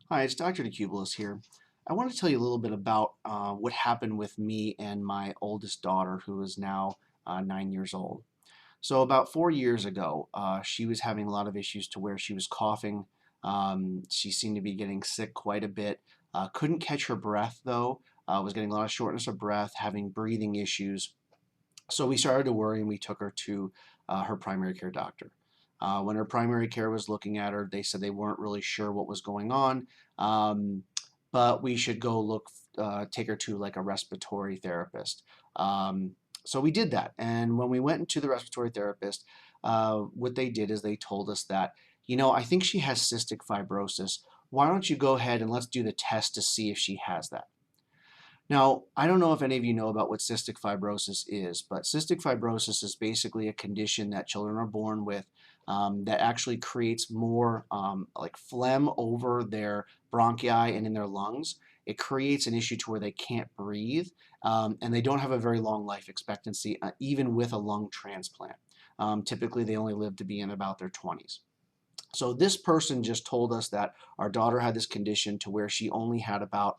Hi, it's Dr. DeCubellis here. I want to tell you a little bit about what happened with me and my oldest daughter, who is now 9 years old. So, about 4 years ago, she was having a lot of issues to where she was coughing. She seemed to be getting sick quite a bit. Couldn't catch her breath, though. Was getting a lot of shortness of breath, having breathing issues. So we started to worry and we took her to her primary care doctor. When her primary care was looking at her, they said they weren't really sure what was going on, um, but we should go take her to like a respiratory therapist. So we did that. And when we went into the respiratory therapist, what they did is they told us that, I think she has cystic fibrosis. Why don't you go ahead and let's do the test to see if she has that? Now, I don't know if any of you know about what cystic fibrosis is, but cystic fibrosis is basically a condition that children are born with that actually creates more like phlegm over their bronchi and in their lungs. It creates an issue to where they can't breathe and they don't have a very long life expectancy, even with a lung transplant. Typically, they only live to be in about their 20s. So this person just told us that our daughter had this condition to where she only had about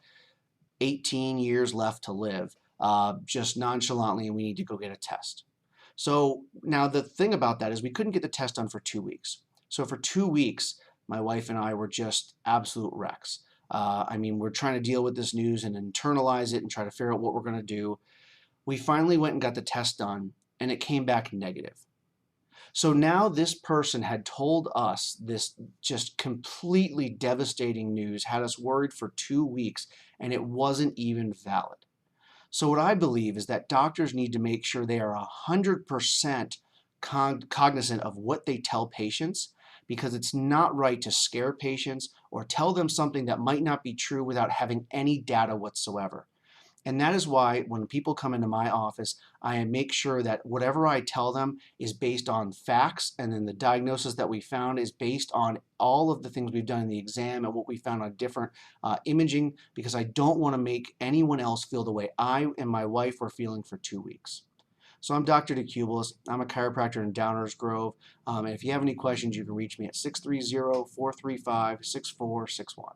18 years left to live, just nonchalantly, and we need to go get a test. So now the thing about that is we couldn't get the test done for 2 weeks. So for 2 weeks, my wife and I were just absolute wrecks. We're trying to deal with this news and internalize it and try to figure out what we're going to do. We finally went and got the test done, and it came back negative. So now this person had told us this just completely devastating news, had us worried for 2 weeks, and it wasn't even valid. So what I believe is that doctors need to make sure they are 100% cognizant of what they tell patients, because it's not right to scare patients or tell them something that might not be true without having any data whatsoever. And that is why when people come into my office, I make sure that whatever I tell them is based on facts, and then the diagnosis that we found is based on all of the things we've done in the exam and what we found on different imaging, because I don't want to make anyone else feel the way I and my wife were feeling for 2 weeks. So I'm Dr. DeCubellis. I'm a chiropractor in Downers Grove. And if you have any questions, you can reach me at 630 435 6461.